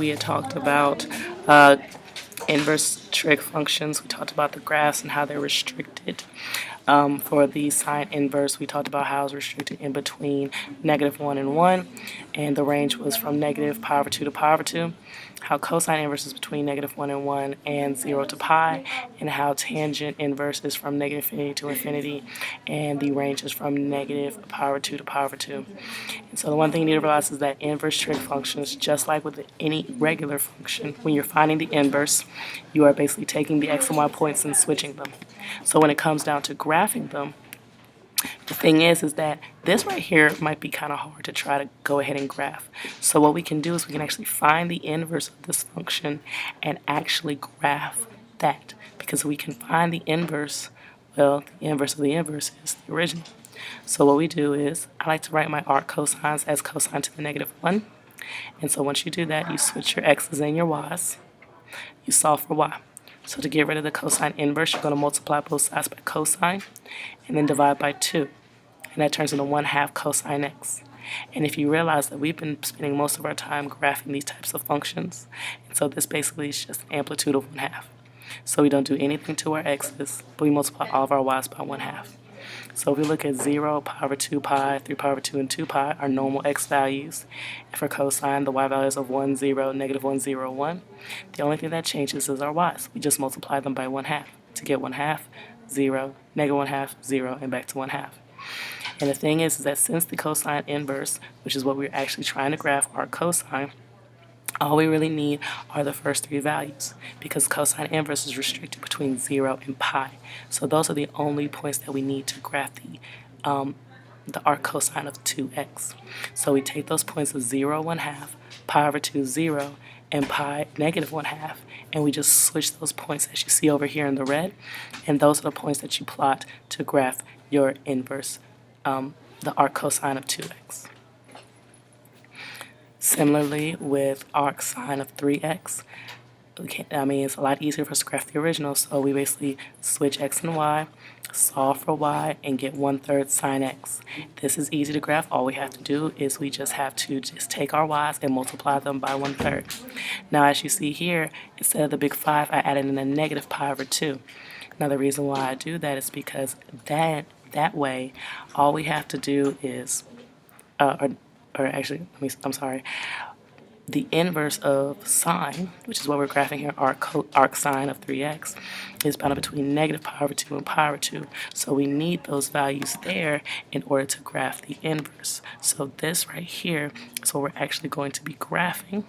we had talked about uh, inverse trig functions. We talked about the graphs and how they're restricted. For the sine inverse, we talked about how it's restricted in between -1 and 1, and the range was from negative pi over 2 to pi over 2. How cosine inverse is between -1 and 1 and 0 to pi, and how tangent inverse is from negative infinity to infinity, and the range is from negative pi over 2 to pi over 2. And so the one thing you need to realize is that inverse trig functions, just like with any regular function, when you're finding the inverse, you are basically taking the x and y points and switching them. So when it comes down to graphing them, the thing is that this right here might be kind of hard to try to go ahead and graph. So what we can do is we can actually find the inverse of this function and actually graph that. Because we can find the inverse, well, the inverse of the inverse is the original. So what we do is, I like to write my arc cosines as cosine to the -1. And so once you do that, you switch your x's and your y's. You solve for y. So to get rid of the cosine inverse, you're going to multiply both sides by cosine and then divide by 2. And that turns into 1/2 cosine x. And if you realize that we've been spending most of our time graphing these types of functions, and so this basically is just an amplitude of 1/2. So we don't do anything to our x's, but we multiply all of our y's by 1/2. So if we look at 0, pi over 2 pi, 3 pi over 2, and 2 pi, our normal x values. And for cosine, the y values of 1, 0, -1, 0, 1. The only thing that changes is our y's. We just multiply them by 1/2 to get 1/2, 0, -1/2, 0, and back to 1/2. And the thing is that since the cosine inverse, which is what we're actually trying to graph, our cosine, all we really need are the first three values, because cosine inverse is restricted between 0 and pi. So those are the only points that we need to graph the arc cosine of 2x. So we take those points of 0, 1/2, pi over 2, 0, and pi, -1/2, and we just switch those points as you see over here in the red, and those are the points that you plot to graph your inverse, the arc cosine of 2x. Similarly, with arc sine of 3x, it's a lot easier for us to graph the original, so we basically switch x and y, solve for y, and get 1/3 sine x. This is easy to graph. All we have to do is we just have to take our y's and multiply them by 1/3. Now, as you see here, instead of the big 5, I added in a negative pi over 2. Now, the reason why I do that is because that way, all we have to do is, the inverse of sine, which is what we're graphing here, arc sine of 3x, is bounded between negative pi over 2 and pi over 2. So we need those values there in order to graph the inverse. So this right here is what we're actually going to be graphing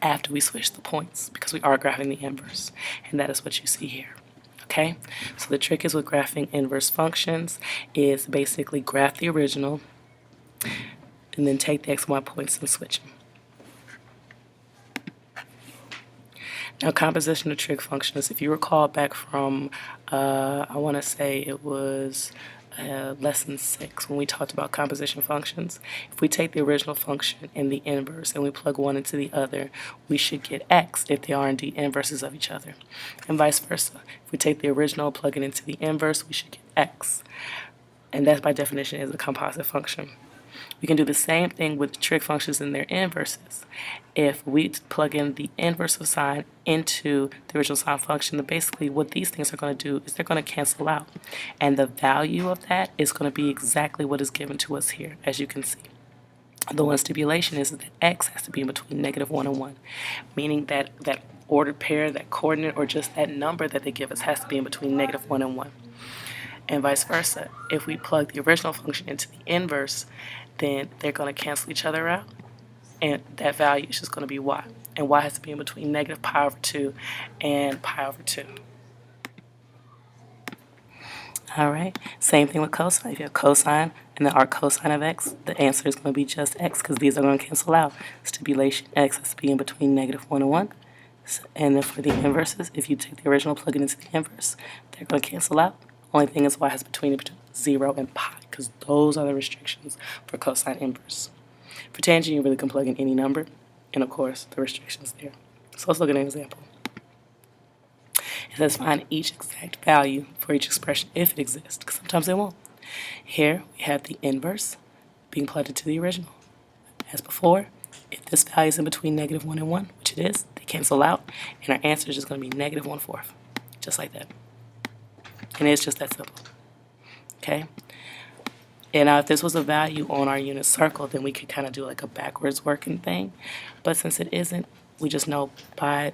after we switch the points, because we are graphing the inverse. And that is what you see here. Okay? So the trick is with graphing inverse functions is basically graph the original and then take the x and y points and switch them. Now, composition of trig functions, if you recall back from, I want to say it was lesson 6 when we talked about composition functions. If we take the original function and the inverse and we plug one into the other, we should get x if they are indeed inverses of each other, and vice versa. If we take the original, plug it into the inverse, we should get x. And that, by definition, is a composite function. We can do the same thing with trig functions and their inverses. If we plug in the inverse of sine into the original sine function, then basically what these things are going to do is they're going to cancel out. And the value of that is going to be exactly what is given to us here, as you can see. The one stipulation is that x has to be in between -1 and 1, meaning that that ordered pair, that coordinate, or just that number that they give us has to be in between -1 and 1. And vice versa. If we plug the original function into the inverse, then they're going to cancel each other out, and that value is just going to be y. And y has to be in between negative pi over 2 and pi over 2. All right, same thing with cosine. If you have cosine and the arc cosine of x, the answer is going to be just x, because these are going to cancel out. Stipulation, x has to be in between -1 and 1. And then for the inverses, if you take the original, plug it into the inverse, they're going to cancel out. Only thing is y has between 0 and pi, because those are the restrictions for cosine inverse. For tangent, you really can plug in any number, and of course, the restrictions there. So let's look at an example. It says find each exact value for each expression if it exists, because sometimes it won't. Here we have the inverse being plugged into the original. As before, If this value is in between -1 and 1, which it is, they cancel out, and our answer is just going to be -1/4, just like that. And it's just that simple. Okay? And now if this was a value on our unit circle, then we could kind of do like a backwards working thing. But since it isn't, we just know by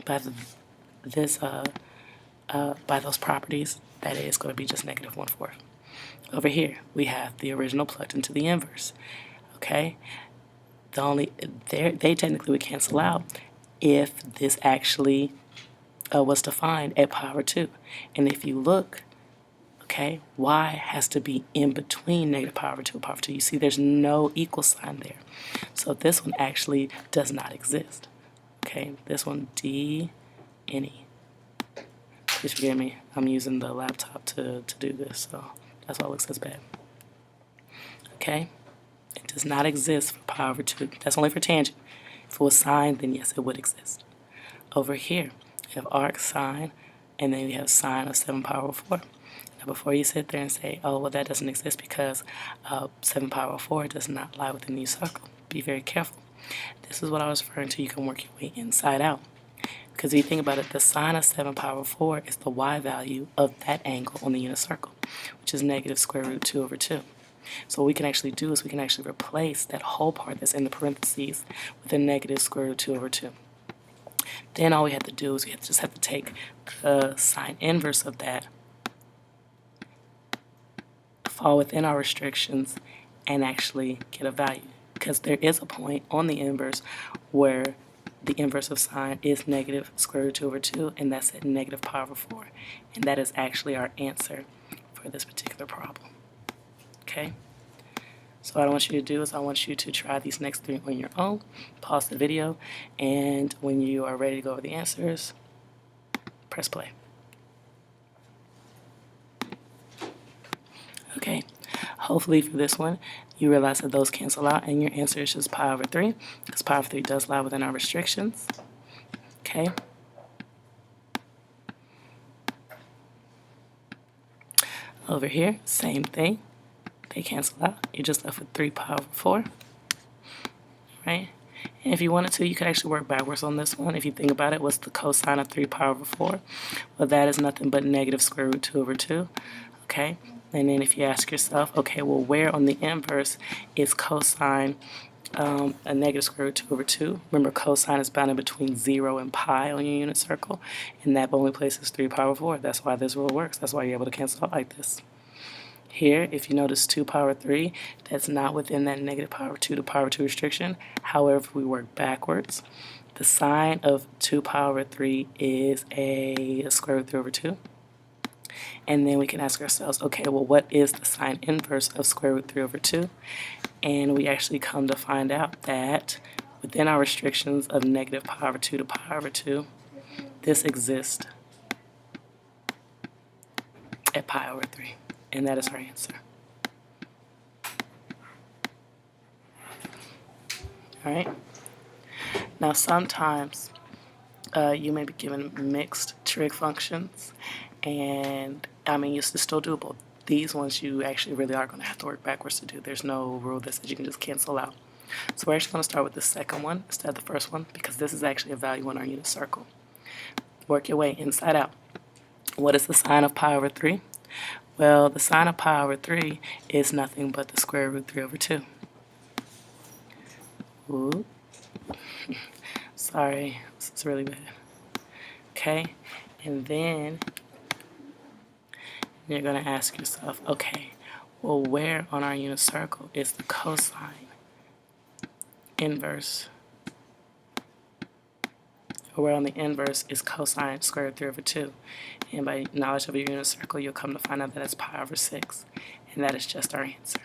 those properties that it is going to be just -1/4. Over here, we have the original plugged into the inverse. Okay? They technically would cancel out if this actually was defined at power 2. And if you look, okay, y has to be in between -power 2 and power 2. You see there's no equal sign there. So this one actually does not exist. Okay, this one, D, N, E. Please forgive me. I'm using the laptop to do this, so that's why it looks as bad. Okay, it does not exist for power 2. That's only for tangent. If it was sine, then yes, it would exist. Over here, you have arc sine, and then you have sine of 7 power 4. Now, before you sit there and say, oh, well, that doesn't exist because 7 power 4 does not lie within the circle, be very careful. This is what I was referring to. You can work your way inside out. Because if you think about it, the sine of 7 power 4 is the y value of that angle on the unit circle, which is -√2/2. So what we can actually do is we can actually replace that whole part that's in the parentheses with a -√2/2. Then all we have to do is we just have to take the sine inverse of that, fall within our restrictions, and actually get a value. Because there is a point on the inverse where the inverse of sine is -√2/2, and that's at -power 4. And that is actually our answer for this particular problem. Okay? So what I want you to do is I want you to try these next 3 on your own, pause the video, and when you are ready to go over the answers, press play. Okay, hopefully for this one, you realize that those cancel out and your answer is just pi over 3, because pi over 3 does lie within our restrictions. Okay. Over here, same thing. They cancel out. You're just left with 3 pi over 4. Right? And if you wanted to, you could actually work backwards on this one. If you think about it, what's the cosine of 3 pi over 4? Well, that is nothing but -√2/2. Okay? And then if you ask yourself, okay, well, where on the inverse is cosine a -√2/2? Remember, cosine is bounded between 0 and pi on your unit circle, and that only place is 3 pi over 4. That's why this rule works. That's why you're able to cancel out like this. Here, if you notice 2 power 3, that's not within that -power 2 to power 2 restriction. However, if we work backwards, the sine of 2 power 3 is a √3/2. And then we can ask ourselves, okay, well, what is the sine inverse of √3/2? And we actually come to find out that within our restrictions of -power 2 to power 2, this exists at pi over 3. And that is our answer. All right. Now, sometimes you may be given mixed trig functions, and I mean, it's still doable. These ones you actually really are going to have to work backwards to do. There's no rule that says you can just cancel out. So we're actually going to start with the second one instead of the first one, because this is actually a value on our unit circle. Work your way inside out. What is the sine of pi over 3? Well, the sine of pi over 3 is nothing but the √3/2. Ooh. Sorry, this is really bad. Okay, and then you're going to ask yourself, okay, well, where on our unit circle is the cosine inverse? Or where on the inverse is cosine √3/2? And by knowledge of your unit circle, you'll come to find out that it's pi over 6. And that is just our answer.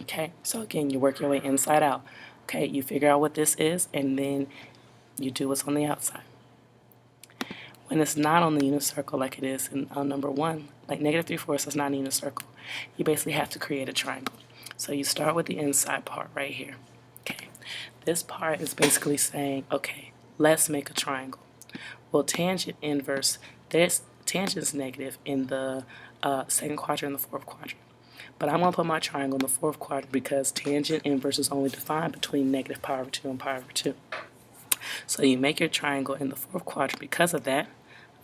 Okay, so again, you work your way inside out. Okay, you figure out what this is, and then you do what's on the outside. When it's not on the unit circle like it is in number 1, like -3/4 is not a unit circle, you basically have to create a triangle. So you start with the inside part right here. Okay, this part is basically saying, okay, let's make a triangle. Well, tangent inverse, this tangent is negative in the second quadrant and the fourth quadrant. But I'm going to put my triangle in the fourth quadrant because tangent inverse is only defined between negative pi over 2 and pi over 2. So you make your triangle in the fourth quadrant because of that.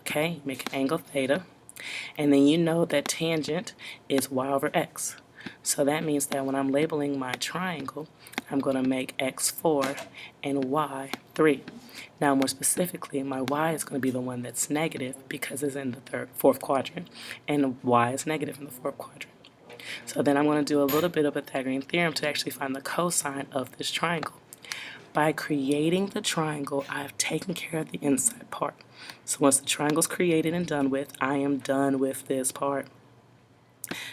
Okay, you make an angle theta. And then you know that tangent is y over x. So that means that when I'm labeling my triangle, I'm going to make x 4 and y 3. Now, more specifically, my y is going to be the one that's negative because it's in the fourth quadrant, and y is negative in the fourth quadrant. So then I'm going to do a little bit of Pythagorean theorem to actually find the cosine of this triangle. By creating the triangle, I've taken care of the inside part. So once the triangle's created and done with, I am done with this part.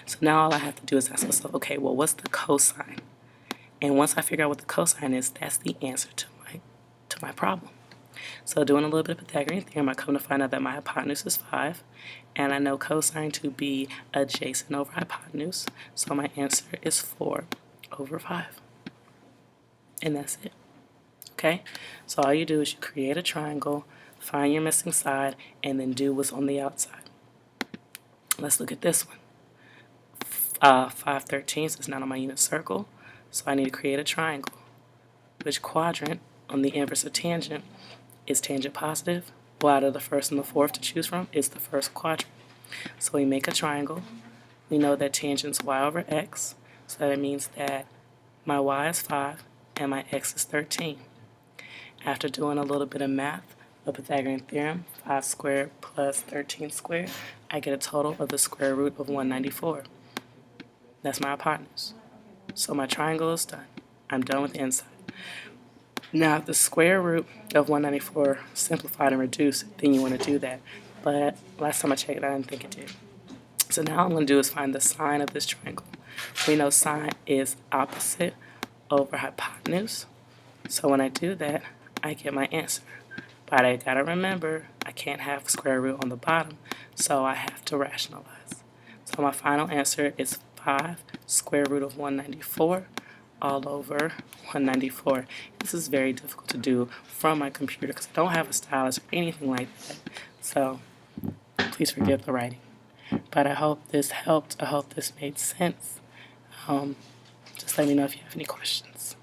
So now all I have to do is ask myself, okay, well, what's the cosine? And once I figure out what the cosine is, that's the answer to my problem. So doing a little bit of Pythagorean theorem, I come to find out that my hypotenuse is 5, and I know cosine to be adjacent over hypotenuse, so my answer is 4 over 5. And that's it. Okay? So all you do is you create a triangle, find your missing side, and then do what's on the outside. Let's look at this one. 5/13 is not on my unit circle, so I need to create a triangle. Which quadrant on the inverse of tangent is tangent positive? Well, out of the first and the fourth to choose from is the first quadrant. So we make a triangle. We know that tangent's y over x, so that means that my y is 5 and my x is 13. After doing a little bit of math, a Pythagorean theorem, 5 squared plus 13 squared, I get a total of the square root of 194. That's my hypotenuse. So my triangle is done. I'm done with the inside. Now, if the square root of 194 simplified and reduced, then you want to do that. But last time I checked, I didn't think it did. So now all I'm going to do is find the sine of this triangle. We know sine is opposite over hypotenuse. So when I do that, I get my answer. But I got to remember, I can't have square root on the bottom, so I have to rationalize. So my final answer is 5 square root of 194 all over 194. This is very difficult to do from my computer because I don't have a stylus or anything like that. So please forgive the writing. But I hope this helped. I hope this made sense. Just let me know if you have any questions.